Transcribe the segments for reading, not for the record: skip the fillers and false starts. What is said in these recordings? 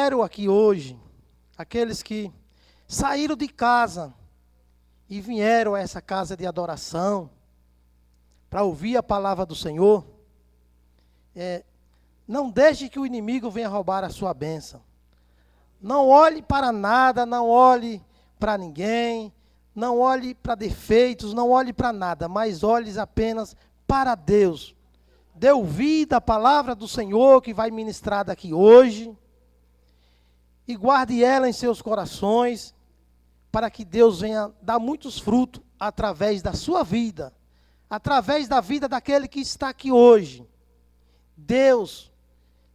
vieram aqui hoje, aqueles que saíram de casa e vieram a essa casa de adoração para ouvir a palavra do Senhor, não deixe que o inimigo venha roubar a sua bênção. Não olhe para nada, não olhe para ninguém, não olhe para defeitos, não olhe para nada, mas olhe apenas para Deus. Dê ouvido à palavra do Senhor que vai ministrar daqui hoje e guarde ela em seus corações para que Deus venha dar muitos frutos através da sua vida, através da vida daquele que está aqui hoje. Deus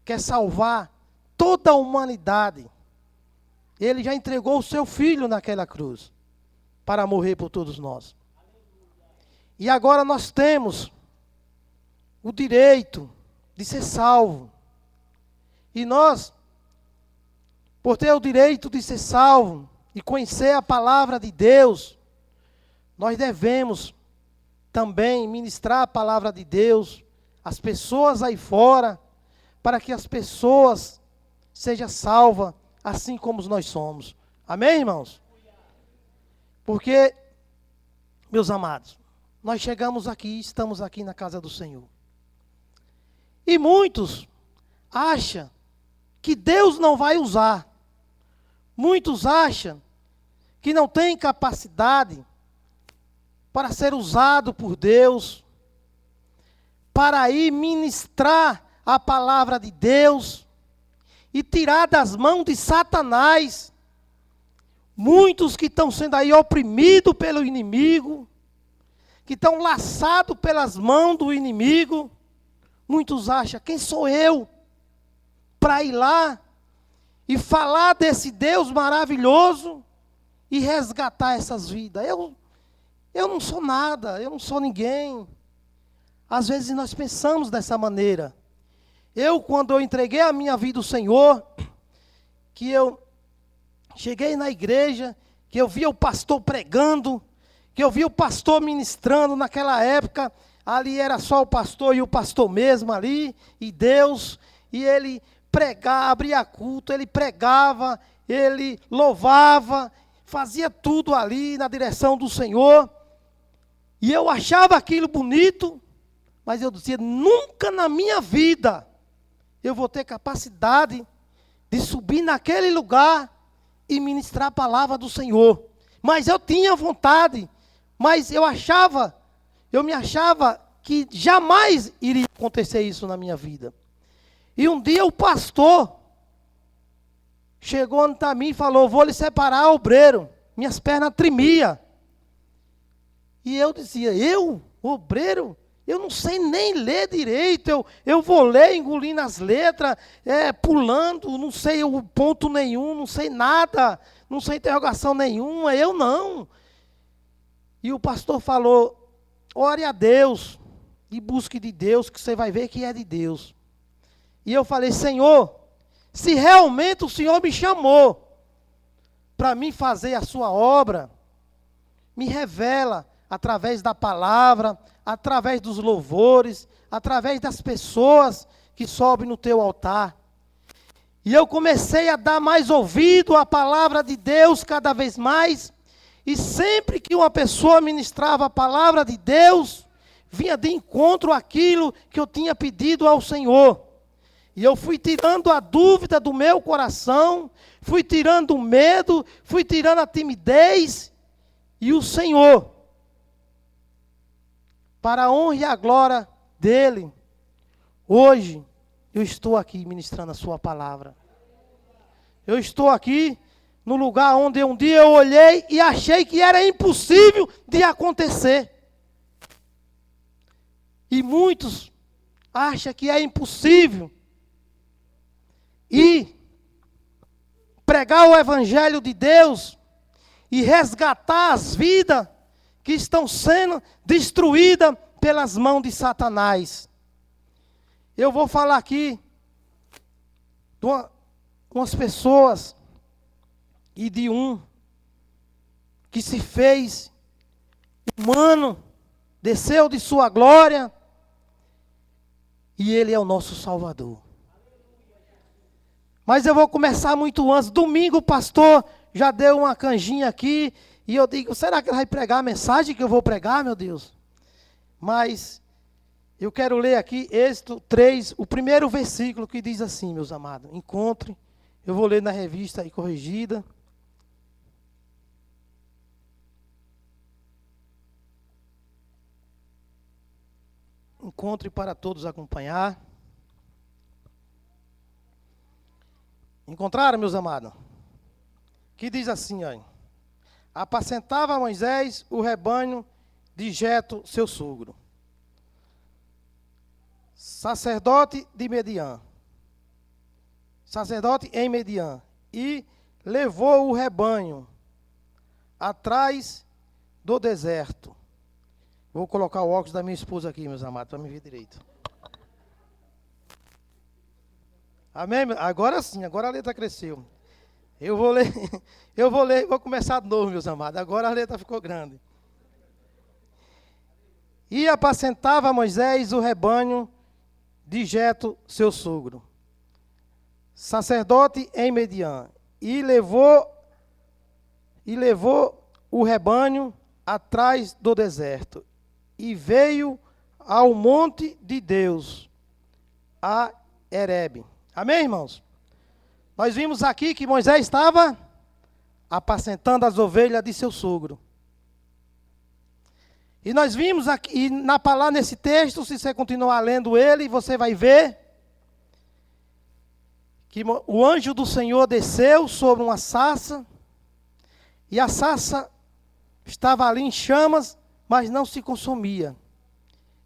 quer salvar toda a humanidade. Ele já entregou o seu filho naquela cruz para morrer por todos nós. E agora nós temos o direito de ser salvo. E nós, por ter o direito de ser salvo e conhecer a palavra de Deus, nós devemos também ministrar a palavra de Deus às pessoas aí fora, para que as pessoas sejam salvas, assim como nós somos. Amém, irmãos? Porque, meus amados, nós chegamos aqui, estamos aqui na casa do Senhor. E muitos acham que Deus não vai usar. Muitos acham que não tem capacidade para ser usado por Deus, para ir ministrar a palavra de Deus e tirar das mãos de Satanás. Muitos que estão sendo aí oprimidos pelo inimigo, que estão laçados pelas mãos do inimigo. Muitos acham, quem sou eu para ir lá e falar desse Deus maravilhoso e resgatar essas vidas? Eu não sou nada, eu não sou ninguém. Às vezes nós pensamos dessa maneira. Quando eu entreguei a minha vida ao Senhor, que eu cheguei na igreja, que eu via o pastor pregando, que eu via o pastor ministrando naquela época, ali era só o pastor e o pastor mesmo ali, e Deus, e ele pregava, abria culto, ele pregava, ele louvava, fazia tudo ali na direção do Senhor, e eu achava aquilo bonito, mas eu dizia, nunca na minha vida eu vou ter capacidade de subir naquele lugar e ministrar a palavra do Senhor. Mas eu tinha vontade, mas eu me achava que jamais iria acontecer isso na minha vida. E um dia o pastor chegou ante mim e falou, vou lhe separar, obreiro. Minhas pernas tremiam. E eu dizia, obreiro? Eu não sei nem ler direito, eu vou ler engolindo as letras, pulando, não sei o ponto nenhum, não sei nada, não sei interrogação nenhuma, eu não. E o pastor falou, ore a Deus e busque de Deus, que você vai ver que é de Deus. E eu falei, Senhor, se realmente o Senhor me chamou para mim fazer a sua obra, me revela através da palavra, através dos louvores, através das pessoas que sobem no teu altar. E eu comecei a dar mais ouvido à palavra de Deus cada vez mais, e sempre que uma pessoa ministrava a palavra de Deus, vinha de encontro àquilo que eu tinha pedido ao Senhor. E eu fui tirando a dúvida do meu coração, fui tirando o medo, fui tirando a timidez, e o Senhor, para a honra e a glória dele, hoje eu estou aqui ministrando a sua palavra. Eu estou aqui no lugar onde um dia eu olhei e achei que era impossível de acontecer. E muitos acham que é impossível ir pregar o evangelho de Deus e resgatar as vidas que estão sendo destruídas pelas mãos de Satanás. Eu vou falar aqui de umas pessoas e de um que se fez humano, desceu de sua glória, e ele é o nosso Salvador. Mas eu vou começar muito antes. Domingo o pastor já deu uma canjinha aqui. E eu digo, será que ele vai pregar a mensagem que eu vou pregar, meu Deus? Mas eu quero ler aqui Êxodo 3, o primeiro versículo que diz assim, meus amados. Encontre. Eu vou ler na revista aí corrigida. Encontre para todos acompanhar. Encontraram, meus amados? Que diz assim, ó. Apacentava Moisés o rebanho de Jetro, seu sogro, sacerdote de Midian, sacerdote em Midian, e levou o rebanho atrás do deserto. Vou colocar o óculos da minha esposa aqui, meus amados, para me ver direito. Amém? Agora sim, agora a letra cresceu. Eu vou ler, vou começar de novo, meus amados. Agora a letra ficou grande. E apacentava Moisés o rebanho de Jetro, seu sogro, sacerdote em Midian, e levou o rebanho atrás do deserto, e veio ao monte de Deus, a Herebe. Amém, irmãos? Nós vimos aqui que Moisés estava apacentando as ovelhas de seu sogro. E nós vimos aqui, na palavra, nesse texto, se você continuar lendo ele, você vai ver que o anjo do Senhor desceu sobre uma sarça, e a sarça estava ali em chamas, mas não se consumia.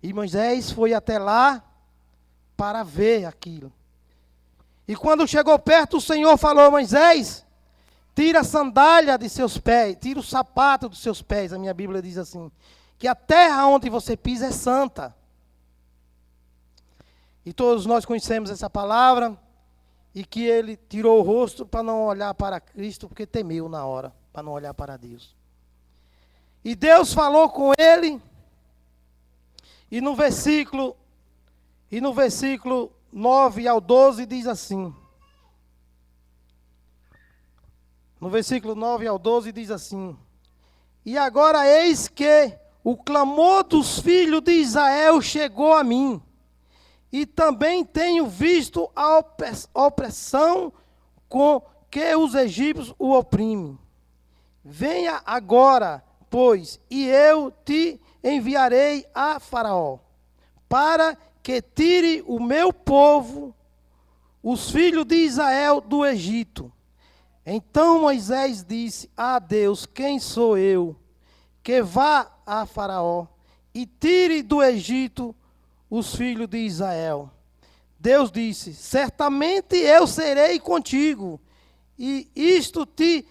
E Moisés foi até lá para ver aquilo. E quando chegou perto, o Senhor falou a Moisés, tira a sandália de seus pés, tira o sapato dos seus pés. A minha Bíblia diz assim, que a terra onde você pisa é santa. E todos nós conhecemos essa palavra, e que ele tirou o rosto para não olhar para Cristo, porque temeu na hora, para não olhar para Deus. E Deus falou com ele, e no versículo 9 ao 12 diz assim. No versículo 9 ao 12 diz assim. E agora eis que o clamor dos filhos de Israel chegou a mim. E também tenho visto a opressão com que os egípcios o oprimem. Venha agora, pois, e eu te enviarei a Faraó, para que tire o meu povo, os filhos de Israel, do Egito. Então Moisés disse a Deus, quem sou eu, que vá a Faraó e tire do Egito os filhos de Israel? Deus disse, certamente eu serei contigo, e isto te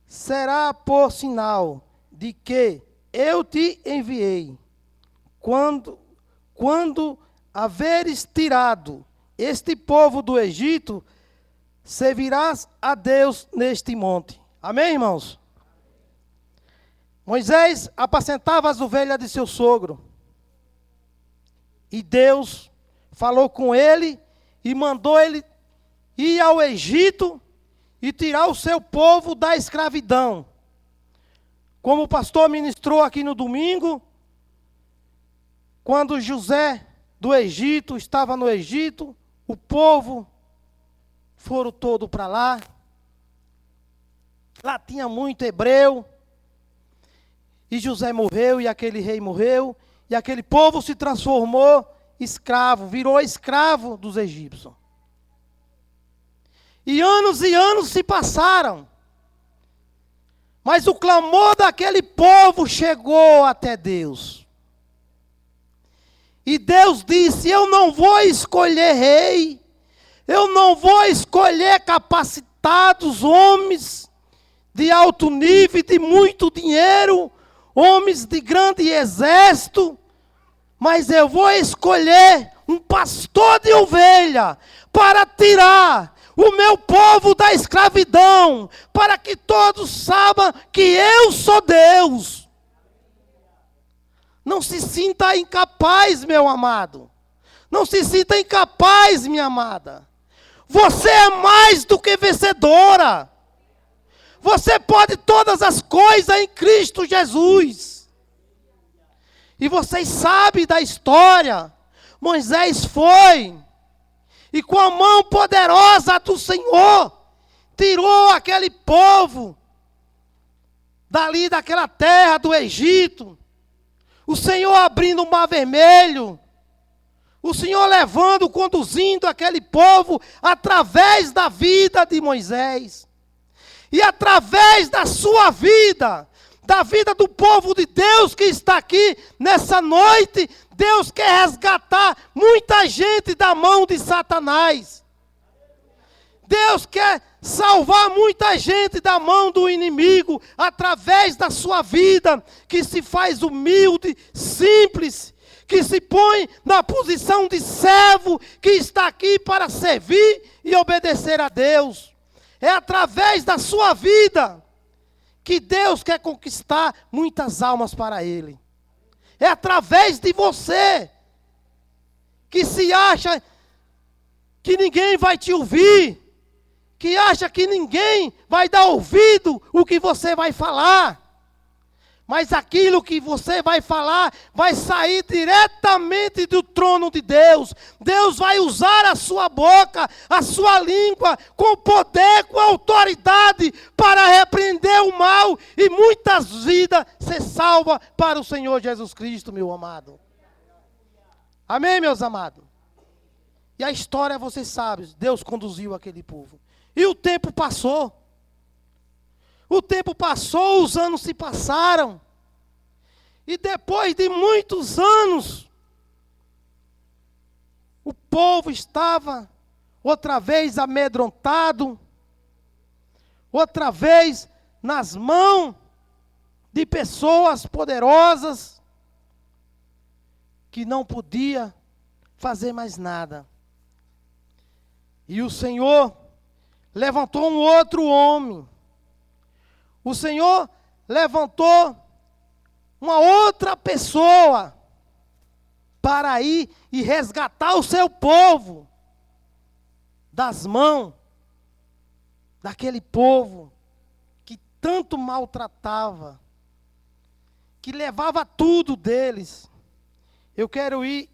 será por sinal de que eu te enviei. Quando haveres tirado este povo do Egito, servirás a Deus neste monte. Amém, irmãos? Moisés apacentava as ovelhas de seu sogro. E Deus falou com ele e mandou ele ir ao Egito e tirar o seu povo da escravidão. Como o pastor ministrou aqui no domingo, quando José do Egito estava no Egito, o povo foram todo para lá. Lá tinha muito hebreu. E José morreu, e aquele rei morreu, e aquele povo se transformou escravo, virou escravo dos egípcios. E anos se passaram. Mas o clamor daquele povo chegou até Deus. E Deus disse, eu não vou escolher rei, eu não vou escolher capacitados homens de alto nível, de muito dinheiro, homens de grande exército, mas eu vou escolher um pastor de ovelha para tirar o meu povo da escravidão, para que todos saibam que eu sou Deus. Não se sinta incapaz, meu amado. Não se sinta incapaz, minha amada. Você é mais do que vencedora. Você pode todas as coisas em Cristo Jesus. E vocês sabem da história. Moisés foi, e com a mão poderosa do Senhor, tirou aquele povo dali daquela terra do Egito. O Senhor abrindo o mar vermelho. O Senhor levando, conduzindo aquele povo através da vida de Moisés. E através da sua vida, da vida do povo de Deus que está aqui nessa noite, Deus quer resgatar muita gente da mão de Satanás. Deus quer salvar muita gente da mão do inimigo, através da sua vida, que se faz humilde, simples, que se põe na posição de servo, que está aqui para servir e obedecer a Deus. É através da sua vida que Deus quer conquistar muitas almas para Ele. É através de você, que se acha que ninguém vai te ouvir, que acha que ninguém vai dar ouvido o que você vai falar. Mas aquilo que você vai falar vai sair diretamente do trono de Deus. Deus vai usar a sua boca, a sua língua, com poder, com autoridade, para repreender o mal e muitas vidas ser salvas para o Senhor Jesus Cristo, meu amado. Amém, meus amados? E a história, você sabe, Deus conduziu aquele povo. E o tempo passou. O tempo passou, os anos se passaram. E depois de muitos anos, o povo estava outra vez amedrontado, outra vez nas mãos de pessoas poderosas, que não podia fazer mais nada. E o Senhor levantou um outro homem. O Senhor levantou uma outra pessoa para ir e resgatar o seu povo das mãos daquele povo que tanto maltratava, que levava tudo deles. Eu quero ir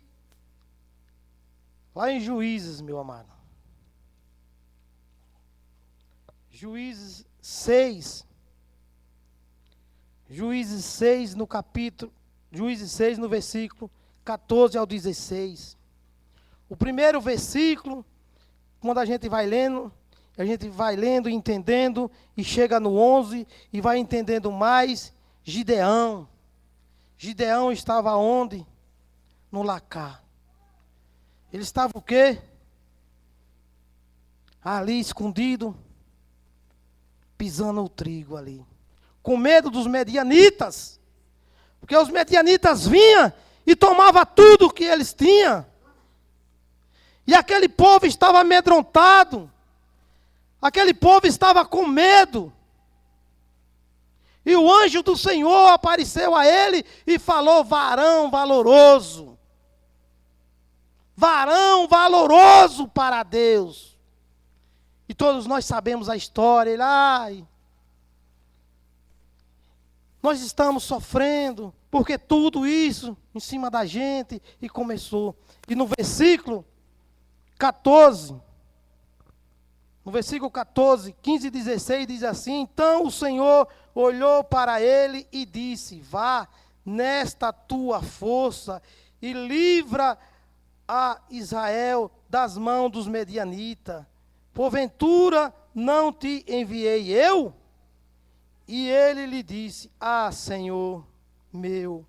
lá em Juízes, meu amado. Juízes 6. Juízes 6 no capítulo, Juízes 6 no versículo 14 ao 16. O primeiro versículo, quando a gente vai lendo e entendendo, e chega no 11 e vai entendendo mais. Gideão. Gideão estava onde? No lacar. Ele estava o quê? Ali escondido, pisando o trigo ali. Com medo dos medianitas. Porque os medianitas vinham e tomavam tudo que eles tinham. E aquele povo estava amedrontado. Aquele povo estava com medo. E o anjo do Senhor apareceu a ele e falou: varão valoroso. Varão valoroso para Deus. E todos nós sabemos a história. Ele, nós estamos sofrendo, porque tudo isso em cima da gente, e começou. E no versículo 14, 15 e 16, diz assim: então o Senhor olhou para ele e disse: vá nesta tua força e livra a Israel das mãos dos medianitas. Porventura não te enviei eu? E ele lhe disse: Senhor meu,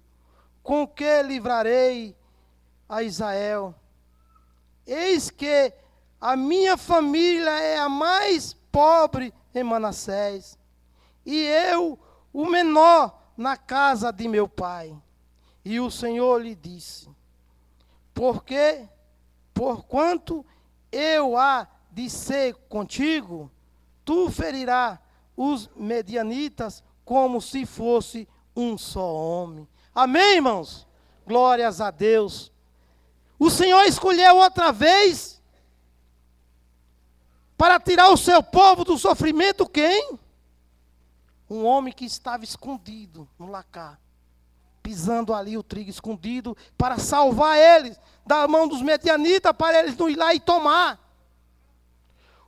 com que livrarei a Israel? Eis que a minha família é a mais pobre em Manassés, e eu o menor na casa de meu pai. E o Senhor lhe disse: porquanto eu há de ser contigo, tu ferirás os medianitas como se fosse um só homem. Amém, irmãos? Glórias a Deus. O Senhor escolheu outra vez para tirar o seu povo do sofrimento, quem? Um homem que estava escondido no lacar, pisando ali o trigo escondido, para salvar eles da mão dos medianitas, para eles não ir lá e tomar.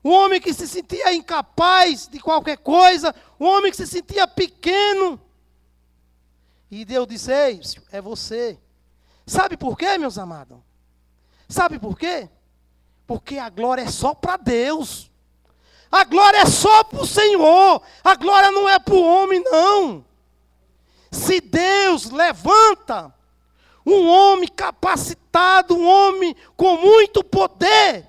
Um homem que se sentia incapaz de qualquer coisa, um homem que se sentia pequeno. E Deus disse: ei, é você. Sabe por quê, meus amados? Sabe por quê? Porque a glória é só para Deus. A glória é só para o Senhor. A glória não é para o homem, não. Se Deus levanta um homem capacitado, um homem com muito poder,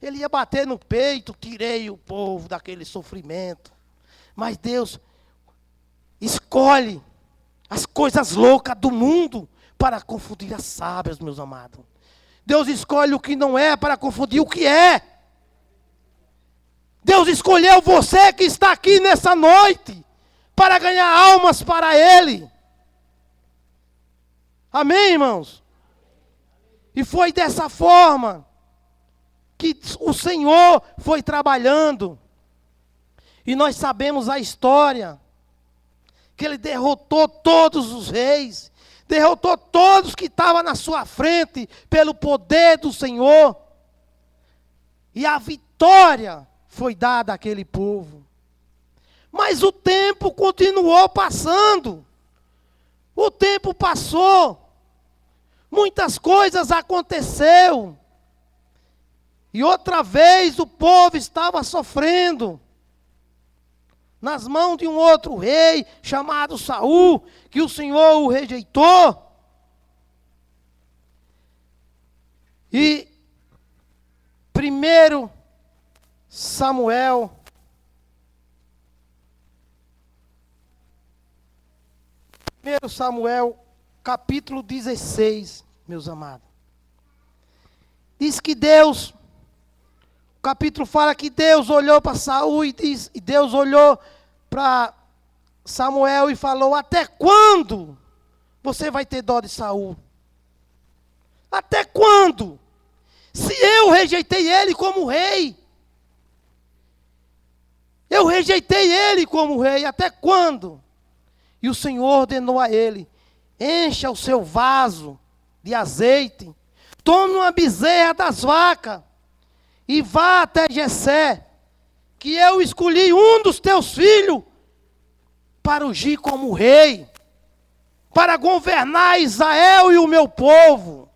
ele ia bater no peito: tirei o povo daquele sofrimento. Mas Deus escolhe as coisas loucas do mundo para confundir as sábias, meus amados. Deus escolhe o que não é para confundir o que é. Deus escolheu você que está aqui nessa noite para ganhar almas para Ele. Amém, irmãos? E foi dessa forma que o Senhor foi trabalhando. E nós sabemos a história, que Ele derrotou todos os reis, derrotou todos que estavam na sua frente, pelo poder do Senhor. E a vitória foi dada àquele povo. Mas o tempo continuou passando. O tempo passou. Muitas coisas aconteceram. E outra vez o povo estava sofrendo nas mãos de um outro rei, chamado Saul, que o Senhor o rejeitou. E 1 Samuel, capítulo 16, meus amados. Diz que Deus, o capítulo fala que Deus olhou para Saul e Deus olhou para Samuel e falou: até quando você vai ter dó de Saul? Até quando? Se eu rejeitei ele como rei. Eu rejeitei ele como rei, até quando? E o Senhor ordenou a ele: encha o seu vaso de azeite, tome uma bezerra das vacas e vá até Jessé, que eu escolhi um dos teus filhos para ungir como rei, para governar Israel e o meu povo.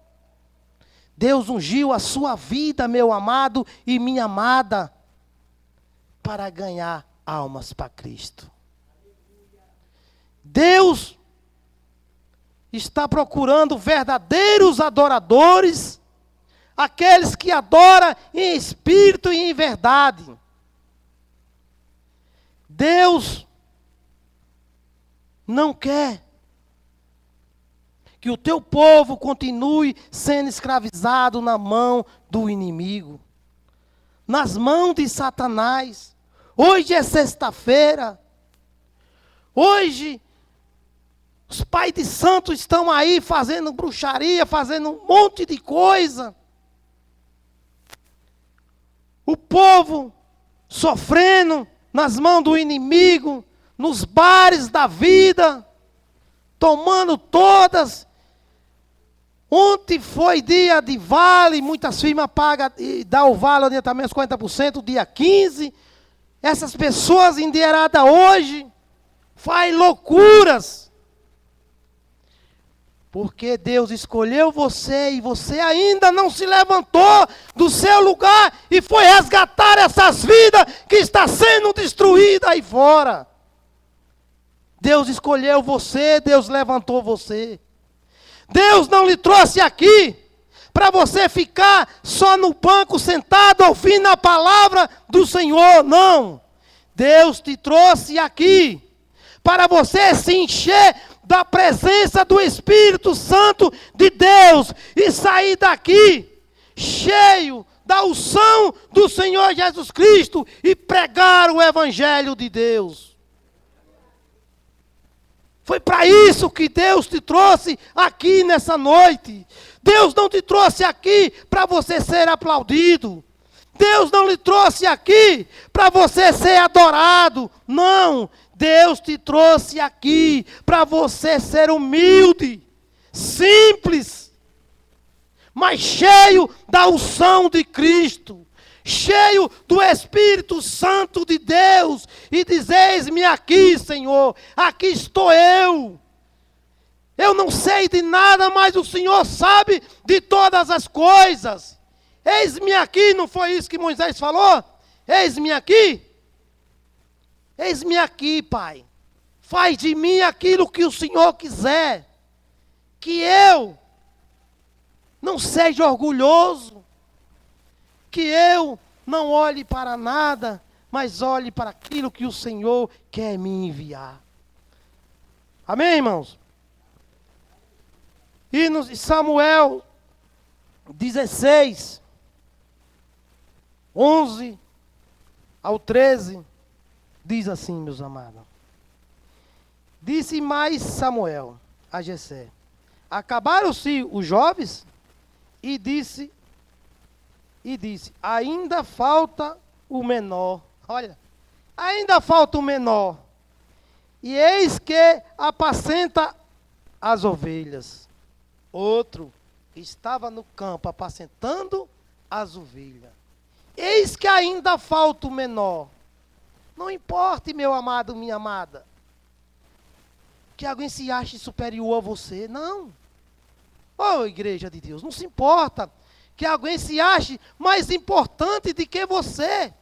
Deus ungiu a sua vida, meu amado e minha amada, para ganhar almas para Cristo. Deus está procurando verdadeiros adoradores, aqueles que adoram em espírito e em verdade. Deus não quer que o teu povo continue sendo escravizado na mão do inimigo, nas mãos de Satanás. Hoje é sexta-feira. Hoje os pais de santos estão aí fazendo bruxaria, fazendo um monte de coisa. O povo sofrendo nas mãos do inimigo, nos bares da vida, tomando todas. Ontem foi dia de vale, muitas firmas pagam e dão o vale adiantamento, os 40%, dia 15. Essas pessoas endinheiradas hoje fazem loucuras. Porque Deus escolheu você e você ainda não se levantou do seu lugar e foi resgatar essas vidas que estão sendo destruídas aí fora. Deus escolheu você, Deus levantou você. Deus não lhe trouxe aqui para você ficar só no banco sentado ouvindo a palavra do Senhor, não. Deus te trouxe aqui para você se encher da presença do Espírito Santo de Deus e sair daqui cheio da unção do Senhor Jesus Cristo e pregar o Evangelho de Deus. Foi para isso que Deus te trouxe aqui nessa noite. Deus não te trouxe aqui para você ser aplaudido. Deus não lhe trouxe aqui para você ser adorado. Não. Deus te trouxe aqui para você ser humilde, simples, mas cheio da unção de Cristo, cheio do Espírito Santo de Deus, e dizer: eis-me aqui, Senhor, aqui estou eu. Eu não sei de nada, mas o Senhor sabe de todas as coisas. Eis-me aqui, não foi isso que Moisés falou? Eis-me aqui. Eis-me aqui, Pai. Faz de mim aquilo que o Senhor quiser. Que eu não seja orgulhoso. Que eu não olhe para nada, mas olhe para aquilo que o Senhor quer me enviar. Amém, irmãos? E no Samuel 16, 11 ao 13, diz assim, meus amados. Disse mais Samuel a Jessé: acabaram-se os jovens? E disse, ainda falta o menor. Olha, ainda falta o menor. E eis que apacenta as ovelhas. Outro estava no campo apacentando as ovelhas. Eis que ainda falta o menor. Não importa, meu amado, minha amada, que alguém se ache superior a você. Não. Oh, igreja de Deus, não se importa que alguém se ache mais importante do que você.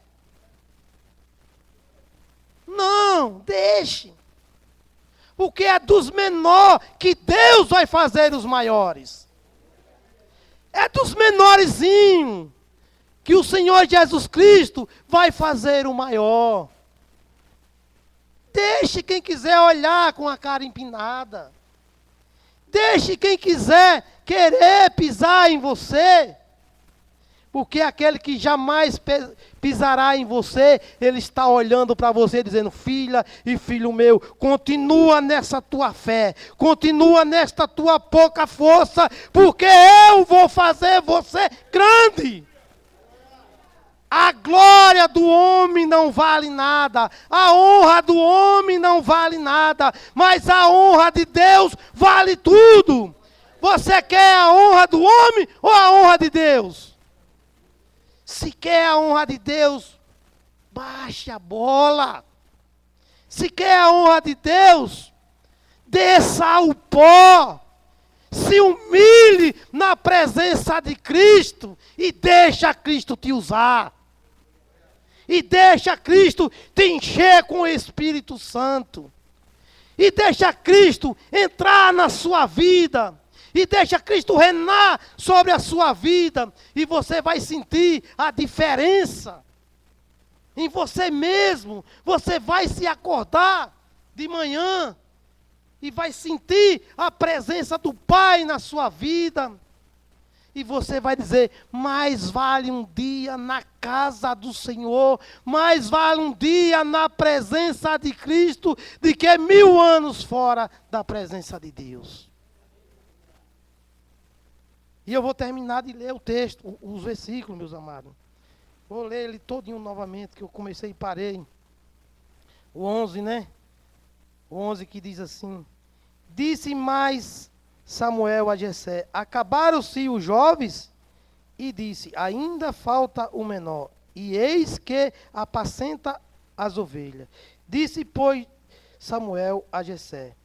Não, deixe. Porque é dos menores que Deus vai fazer os maiores. É dos menorzinhos que o Senhor Jesus Cristo vai fazer o maior. Deixe quem quiser olhar com a cara empinada. Deixe quem quiser querer pisar em você. Porque aquele que jamais pisará em você, ele está olhando para você dizendo: filha e filho meu, continua nessa tua fé, continua nesta tua pouca força, porque eu vou fazer você grande. A glória do homem não vale nada, a honra do homem não vale nada, mas a honra de Deus vale tudo. Você quer a honra do homem ou a honra de Deus? Se quer a honra de Deus, baixe a bola. Se quer a honra de Deus, desça ao pó. Se humilhe na presença de Cristo e deixa Cristo te usar. E deixa Cristo te encher com o Espírito Santo. E deixa Cristo entrar na sua vida. E deixa Cristo reinar sobre a sua vida. E você vai sentir a diferença em você mesmo. Você vai se acordar de manhã e vai sentir a presença do Pai na sua vida. E você vai dizer: mais vale um dia na casa do Senhor, mais vale um dia na presença de Cristo, do que 1000 anos fora da presença de Deus. E eu vou terminar de ler o texto, os versículos, meus amados. Vou ler ele todinho novamente, que eu comecei e parei. O 11, né? O 11 que diz assim: disse mais Samuel a Jessé: acabaram-se os jovens? E disse: ainda falta o menor. E eis que apacenta as ovelhas. Disse, pois, Samuel a Jessé: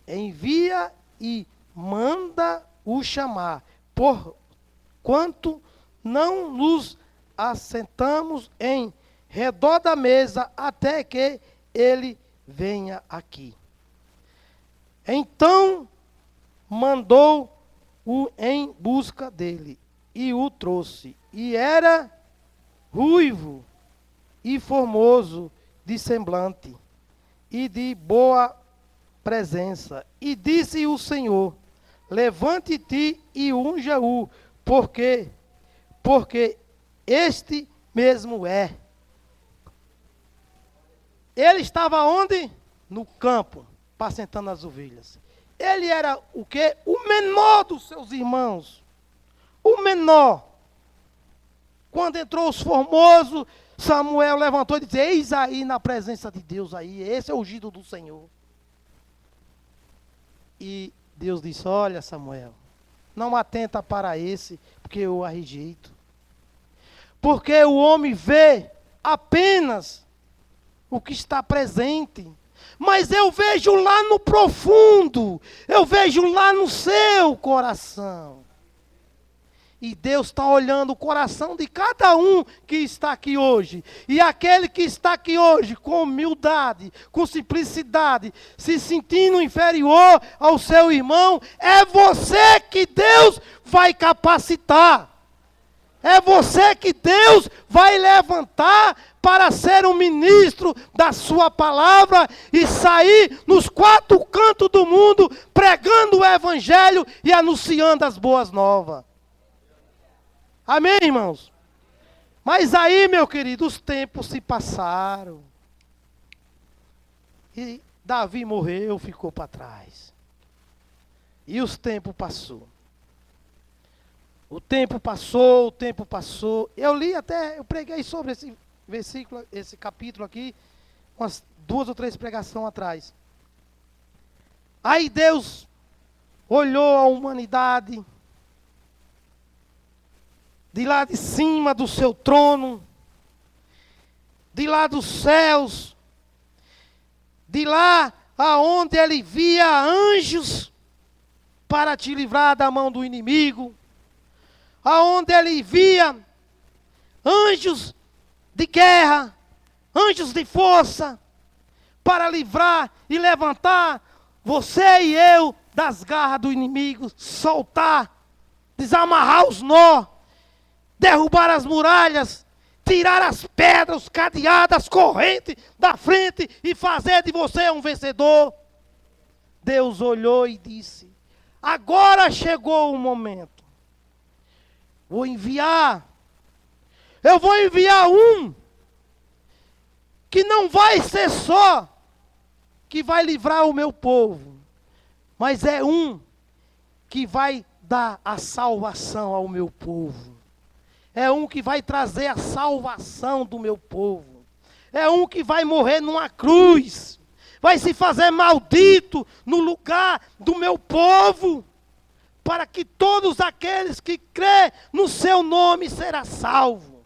envia e manda-o chamar, porquanto não nos assentamos em redor da mesa até que ele venha aqui. Então mandou-o em busca dele e o trouxe. E era ruivo e formoso de semblante e de boa presença. E disse o Senhor: levante-te e unja-o, porque este mesmo é. Ele estava onde? No campo, apacentando as ovelhas. Ele era o quê? O menor dos seus irmãos. O menor. Quando entrou os formosos, Samuel levantou e disse: eis aí na presença de Deus aí, esse é o ungido do Senhor. E Deus disse: olha, Samuel, não atenta para esse, porque eu a rejeito. Porque o homem vê apenas o que está presente. Mas eu vejo lá no profundo, eu vejo lá no seu coração. E Deus está olhando o coração de cada um que está aqui hoje. E aquele que está aqui hoje com humildade, com simplicidade, se sentindo inferior ao seu irmão, é você que Deus vai capacitar. É você que Deus vai levantar para ser um ministro da sua palavra e sair nos 4 cantos do mundo pregando o evangelho e anunciando as boas novas. Amém, irmãos? Mas aí, meu querido, os tempos se passaram. E Davi morreu, ficou para trás. E os tempos passou. O tempo passou, o tempo passou. Eu preguei sobre esse versículo, esse capítulo aqui, umas 2 ou 3 pregações atrás. Aí Deus olhou a humanidade de lá de cima do seu trono, de lá dos céus, de lá aonde ele via anjos para te livrar da mão do inimigo, aonde ele via anjos de guerra, anjos de força, para livrar e levantar você e eu das garras do inimigo, soltar, desamarrar os nós, derrubar as muralhas, tirar as pedras, os cadeados, as correntes da frente e fazer de você um vencedor. Deus olhou e disse: agora chegou o momento. Eu vou enviar um que não vai ser só que vai livrar o meu povo, mas é um que vai dar a salvação ao meu povo. É um que vai trazer a salvação do meu povo. É um que vai morrer numa cruz. Vai se fazer maldito no lugar do meu povo, para que todos aqueles que crê no seu nome será salvo.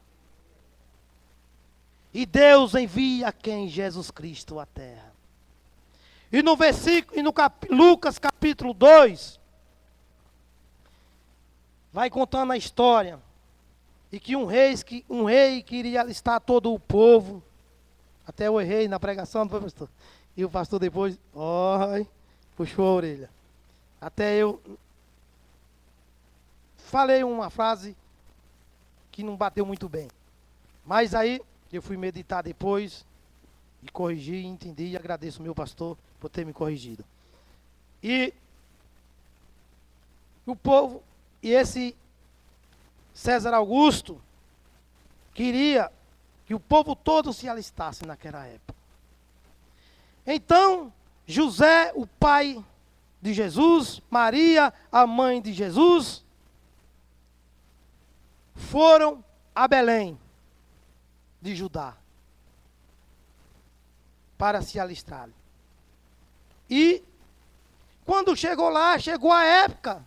E Deus envia quem? Jesus Cristo à terra. E no versículo, Lucas capítulo 2, vai contando a história. E que um rei queria alistar todo o povo. Até eu errei na pregação, depois, pastor. E o pastor depois, puxou a orelha. Até eu falei uma frase que não bateu muito bem. Mas aí eu fui meditar depois e corrigi, entendi e agradeço ao meu pastor por ter me corrigido. E o povo, e esse César Augusto queria que o povo todo se alistasse naquela época. Então, José, o pai de Jesus, Maria, a mãe de Jesus, foram a Belém de Judá para se alistarem. E quando chegou lá, chegou a época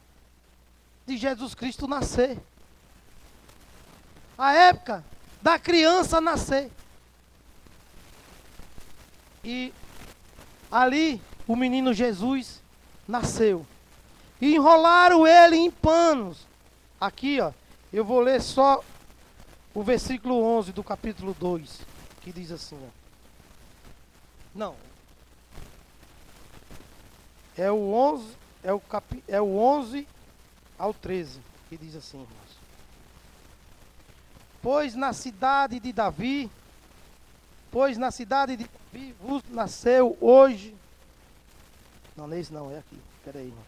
de Jesus Cristo nascer. A época da criança nascer. E ali o menino Jesus nasceu. E enrolaram ele em panos. Aqui, eu vou ler só o versículo 11 do capítulo 2, que diz assim, Não. É o 11 ao 13, que diz assim, irmãos. Pois na cidade de Davi vos nasceu hoje. Não, não é isso não, é aqui. Espera aí, irmão.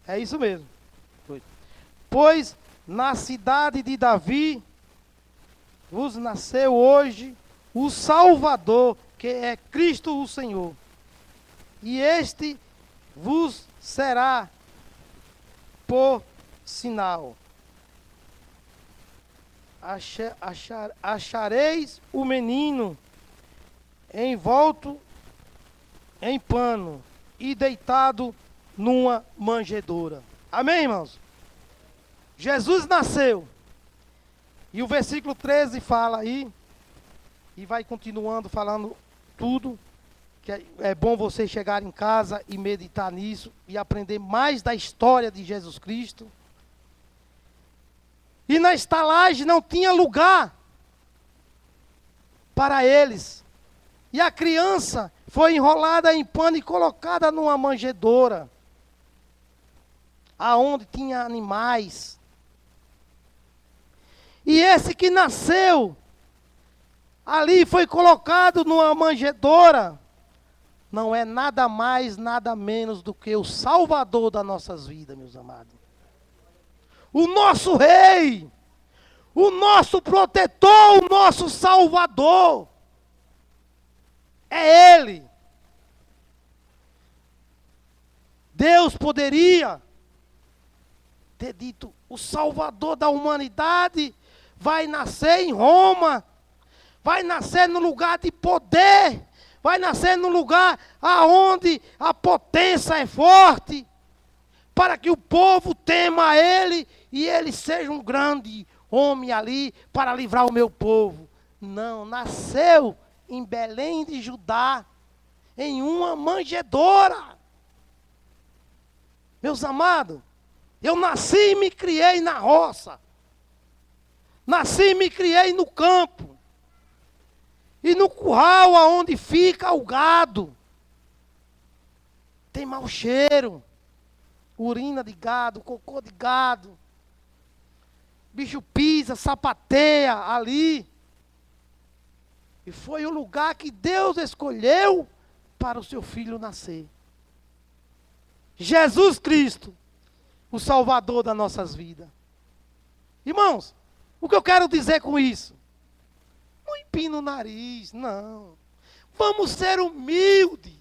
É isso mesmo. Pois na cidade de Davi vos nasceu hoje o Salvador, que é Cristo o Senhor. E este vos será por sinal. Achareis o menino envolto em pano e deitado numa manjedoura. Amém, irmãos? Jesus nasceu. E o versículo 13 fala aí, e vai continuando falando tudo, que é bom você chegar em casa e meditar nisso, e aprender mais da história de Jesus Cristo. E na estalagem não tinha lugar para eles. E a criança foi enrolada em pano e colocada numa manjedoura, aonde tinha animais. E esse que nasceu ali foi colocado numa manjedoura, não é nada mais, nada menos do que o Salvador das nossas vidas, meus amados. O nosso Rei, o nosso protetor, o nosso Salvador. É Ele. Deus poderia ter dito, o Salvador da humanidade vai nascer em Roma, vai nascer no lugar de poder, vai nascer no lugar aonde a potência é forte, para que o povo tema a Ele e Ele seja um grande homem ali para livrar o meu povo. Não, nasceu em Belém de Judá, em uma manjedoura. Meus amados, eu nasci e me criei na roça. Nasci e me criei no campo. E no curral aonde fica o gado. Tem mau cheiro. Urina de gado, cocô de gado. Bicho pisa, sapateia ali. E foi o lugar que Deus escolheu para o seu filho nascer. Jesus Cristo, o Salvador das nossas vidas. Irmãos, o que eu quero dizer com isso? Não empina o nariz, não. Vamos ser humildes.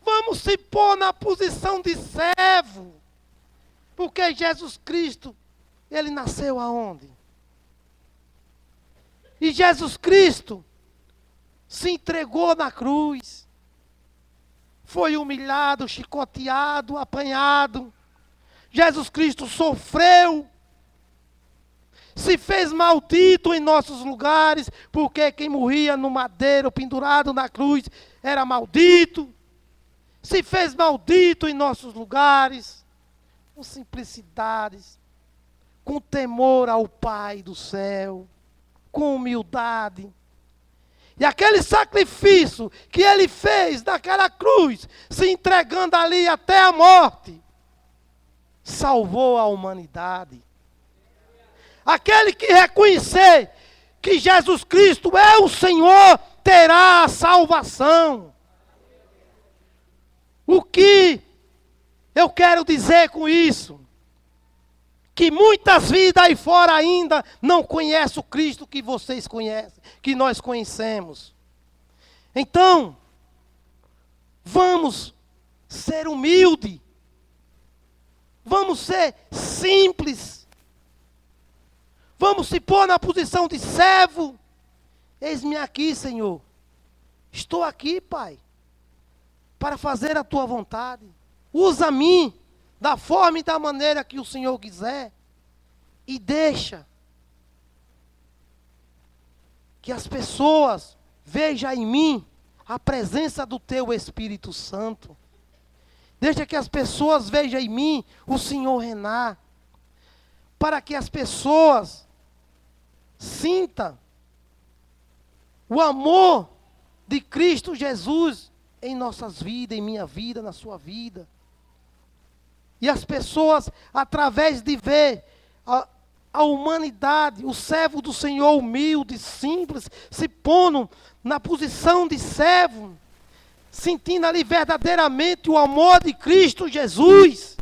Vamos se pôr na posição de servo. Porque Jesus Cristo, Ele nasceu aonde? E Jesus Cristo se entregou na cruz. Foi humilhado, chicoteado, apanhado. Jesus Cristo sofreu. Se fez maldito em nossos lugares, porque quem morria no madeiro, pendurado na cruz, era maldito. Se fez maldito em nossos lugares, com simplicidade, com temor ao Pai do céu, com humildade. E aquele sacrifício que Ele fez naquela cruz, se entregando ali até a morte, salvou a humanidade. Aquele que reconhecer que Jesus Cristo é o Senhor, terá a salvação. O que eu quero dizer com isso? Que muitas vidas aí fora ainda não conhecem o Cristo que vocês conhecem, que nós conhecemos. Então, vamos ser humildes. Vamos ser simples. Vamos se pôr na posição de servo. Eis-me aqui, Senhor. Estou aqui, Pai, para fazer a Tua vontade. Usa-me da forma e da maneira que o Senhor quiser. E deixa que as pessoas vejam em mim a presença do Teu Espírito Santo. Deixa que as pessoas vejam em mim o Senhor reinar. Para que as pessoas sintam o amor de Cristo Jesus em nossas vidas, em minha vida, na sua vida. E as pessoas, através de ver a humanidade, o servo do Senhor humilde, simples, se pondo na posição de servo, sentindo ali verdadeiramente o amor de Cristo Jesus,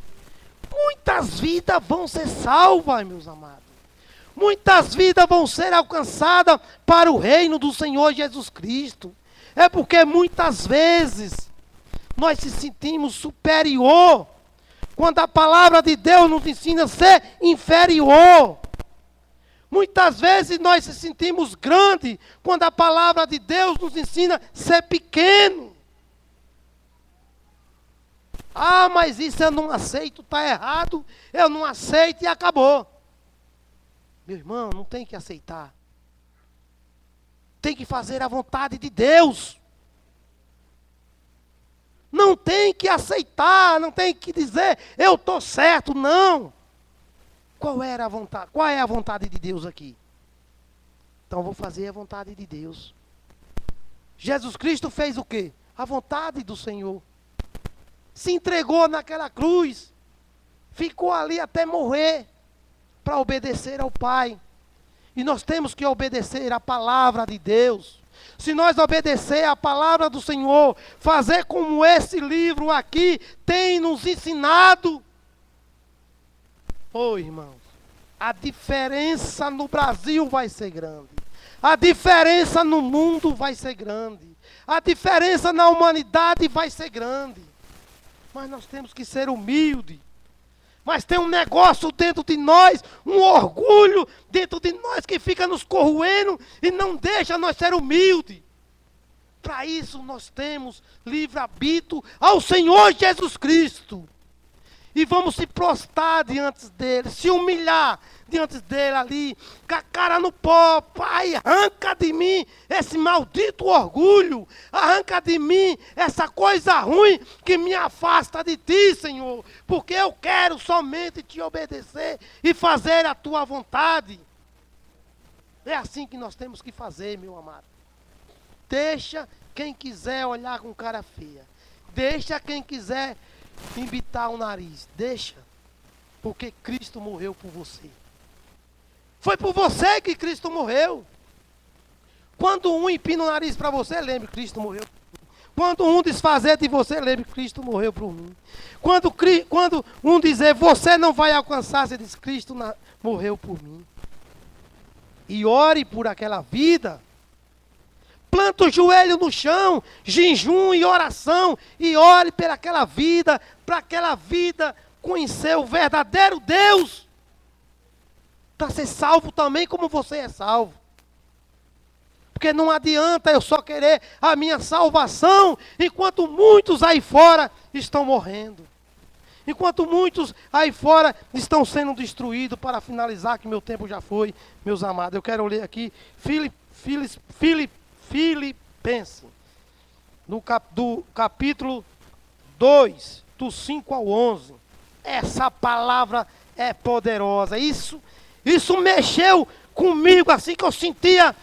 muitas vidas vão ser salvas, meus amados. Muitas vidas vão ser alcançadas para o reino do Senhor Jesus Cristo. É porque muitas vezes nós se sentimos superior quando a palavra de Deus nos ensina a ser inferior. Muitas vezes nós se sentimos grandes quando a palavra de Deus nos ensina a ser pequeno. Ah, mas isso eu não aceito, está errado, eu não aceito e acabou. Meu irmão, não tem que aceitar. Tem que fazer a vontade de Deus. Não tem que aceitar, não tem que dizer, eu estou certo, não. Qual é a vontade de Deus aqui? Então vou fazer a vontade de Deus. Jesus Cristo fez o quê? A vontade do Senhor. Se entregou naquela cruz. Ficou ali até morrer para obedecer ao Pai. E nós temos que obedecer a palavra de Deus. Se nós obedecer a palavra do Senhor, fazer como esse livro aqui tem nos ensinado. Oh, irmãos, a diferença no Brasil vai ser grande. A diferença no mundo vai ser grande. A diferença na humanidade vai ser grande. Mas nós temos que ser humildes. Mas tem um negócio dentro de nós, um orgulho dentro de nós que fica nos corroendo e não deixa nós ser humildes. Para isso nós temos livre-arbítrio ao Senhor Jesus Cristo. E vamos se prostrar diante dele, se humilhar diante dele ali, com a cara no pó. Pai, arranca de mim esse maldito orgulho, arranca de mim essa coisa ruim que me afasta de ti, Senhor, porque eu quero somente te obedecer e fazer a tua vontade. É assim que nós temos que fazer, meu amado. Deixa quem quiser olhar com cara feia, deixa quem quiser embitar o nariz, deixa, porque Cristo morreu por você. Foi por você que Cristo morreu. Quando um empina o nariz para você, lembre que Cristo morreu. Quando um desfazer de você, lembre que Cristo morreu por mim. Quando um dizer, você não vai alcançar, você diz, Cristo morreu por mim. E ore por aquela vida. Planta o joelho no chão, jejum e oração, e ore para aquela vida conhecer o verdadeiro Deus, para ser salvo também como você é salvo. Porque não adianta eu só querer a minha salvação, enquanto muitos aí fora estão morrendo. Enquanto muitos aí fora estão sendo destruídos. Para finalizar, que meu tempo já foi, meus amados, eu quero ler aqui Filipenses, do capítulo 2, do 5 ao 11. Essa palavra é poderosa. Isso mexeu comigo, assim que eu sentia,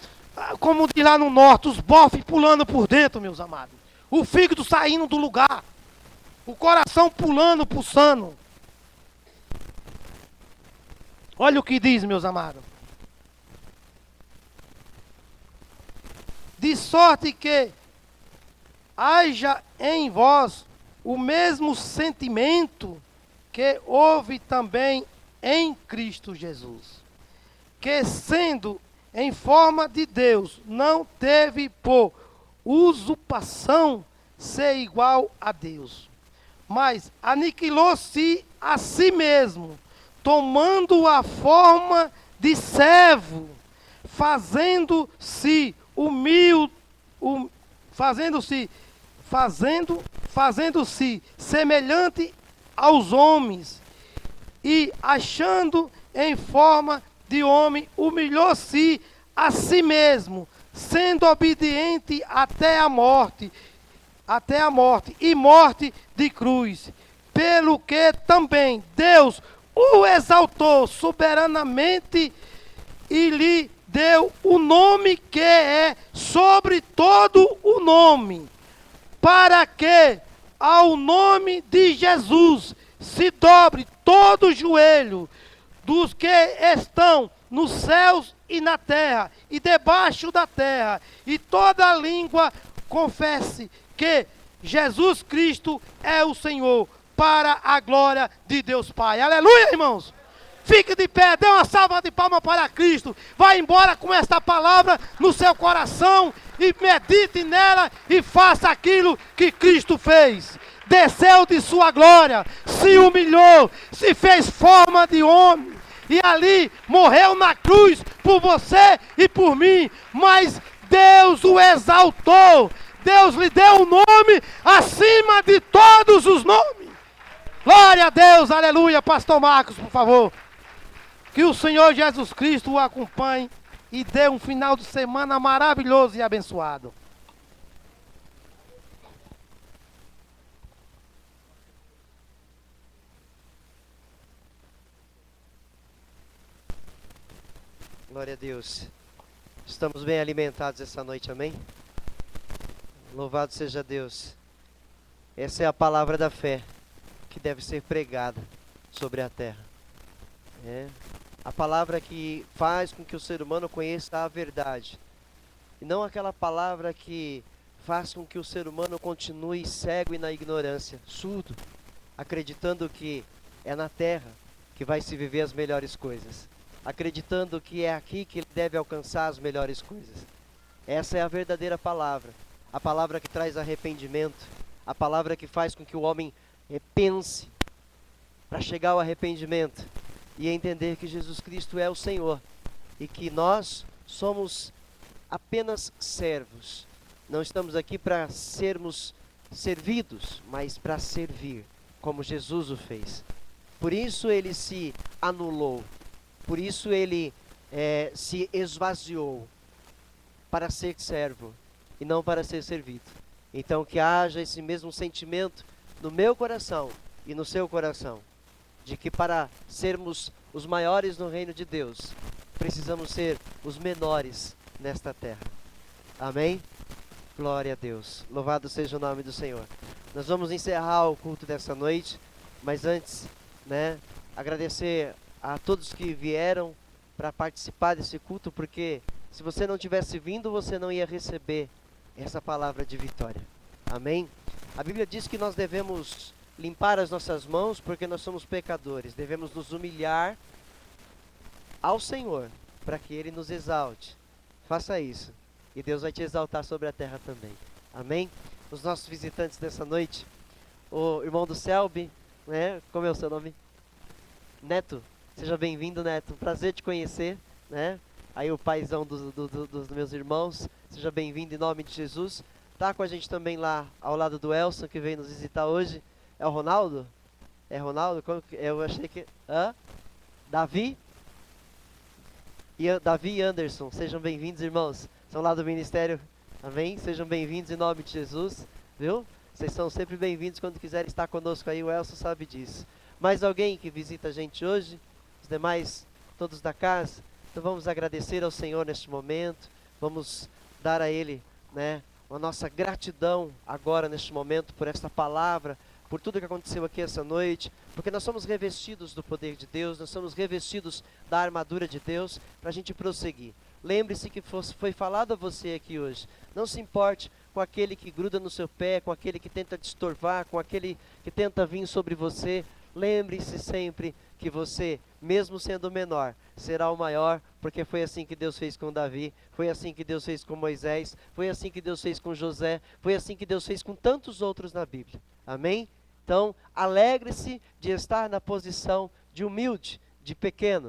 como diz lá no norte, os bofes pulando por dentro, meus amados. O fígado saindo do lugar. O coração pulando, pulsando. Olha o que diz, meus amados. De sorte que haja em vós o mesmo sentimento que houve também em Cristo Jesus, que sendo em forma de Deus, não teve por usurpação ser igual a Deus, mas aniquilou-se a si mesmo, tomando a forma de servo, fazendo-se humilde, fazendo-se semelhante aos homens, e achando em forma de homem, humilhou-se a si mesmo, sendo obediente até a morte, e morte de cruz, pelo que também Deus o exaltou soberanamente e lhe deu o nome que é sobre todo o nome, para que ao nome de Jesus se dobre todo o joelho dos que estão nos céus e na terra e debaixo da terra, e toda língua confesse que Jesus Cristo é o Senhor, para a glória de Deus Pai. Aleluia, irmãos! Fique de pé, dê uma salva de palmas para Cristo. Vá embora com esta palavra no seu coração e medite nela e faça aquilo que Cristo fez. desceu de sua glória, se humilhou, se fez forma de homem, e ali morreu na cruz por você e por mim, mas Deus o exaltou, Deus lhe deu um nome acima de todos os nomes. Glória a Deus, aleluia. Pastor Marcos, por favor. Que o Senhor Jesus Cristo o acompanhe e dê um final de semana maravilhoso e abençoado. Glória a Deus. Estamos bem alimentados essa noite, amém? Louvado seja Deus. Essa é a palavra da fé que deve ser pregada sobre a terra. A palavra que faz com que o ser humano conheça a verdade. E não aquela palavra que faz com que o ser humano continue cego e na ignorância, surdo, acreditando que é na terra que vai se viver as melhores coisas, acreditando que é aqui que ele deve alcançar as melhores coisas. Essa é a verdadeira palavra, a palavra que traz arrependimento, a palavra que faz com que o homem pense para chegar ao arrependimento e entender que Jesus Cristo é o Senhor e que nós somos apenas servos. Não estamos aqui para sermos servidos, mas para servir, como Jesus o fez. Por isso ele se anulou, por isso ele se esvaziou para ser servo e não para ser servido. Então que haja esse mesmo sentimento no meu coração e no seu coração, de que para sermos os maiores no reino de Deus, precisamos ser os menores nesta terra. Amém? Glória a Deus. Louvado seja o nome do Senhor. Nós vamos encerrar o culto dessa noite, mas antes, agradecer a todos que vieram para participar desse culto, porque se você não tivesse vindo, você não ia receber essa palavra de vitória. Amém? A Bíblia diz que nós devemos limpar as nossas mãos porque nós somos pecadores. Devemos nos humilhar ao Senhor para que Ele nos exalte. Faça isso e Deus vai te exaltar sobre a terra também. Amém? Os nossos visitantes dessa noite, o irmão do Selby, como é o seu nome? Neto. Seja bem-vindo, Neto. Um prazer te conhecer, Aí o paizão dos meus irmãos, seja bem-vindo em nome de Jesus. Tá com a gente também lá ao lado do Elson, que veio nos visitar hoje. É o Ronaldo? É Ronaldo? Eu achei que... Davi? Davi e Anderson, sejam bem-vindos, irmãos. São lá do ministério, amém? Sejam bem-vindos em nome de Jesus, viu? Vocês são sempre bem-vindos quando quiserem estar conosco aí, o Elson sabe disso. Mais alguém que visita a gente hoje? Os demais, todos da casa? Então vamos agradecer ao Senhor neste momento, vamos dar a Ele, a nossa gratidão agora neste momento por esta palavra, por tudo que aconteceu aqui essa noite, porque nós somos revestidos do poder de Deus, nós somos revestidos da armadura de Deus para a gente prosseguir. Lembre-se que foi falado a você aqui hoje, não se importe com aquele que gruda no seu pé, com aquele que tenta te estorvar, com aquele que tenta vir sobre você. Lembre-se sempre que você, mesmo sendo menor, será o maior, porque foi assim que Deus fez com Davi, foi assim que Deus fez com Moisés, foi assim que Deus fez com José, foi assim que Deus fez com tantos outros na Bíblia. Amém? Então, alegre-se de estar na posição de humilde, de pequeno.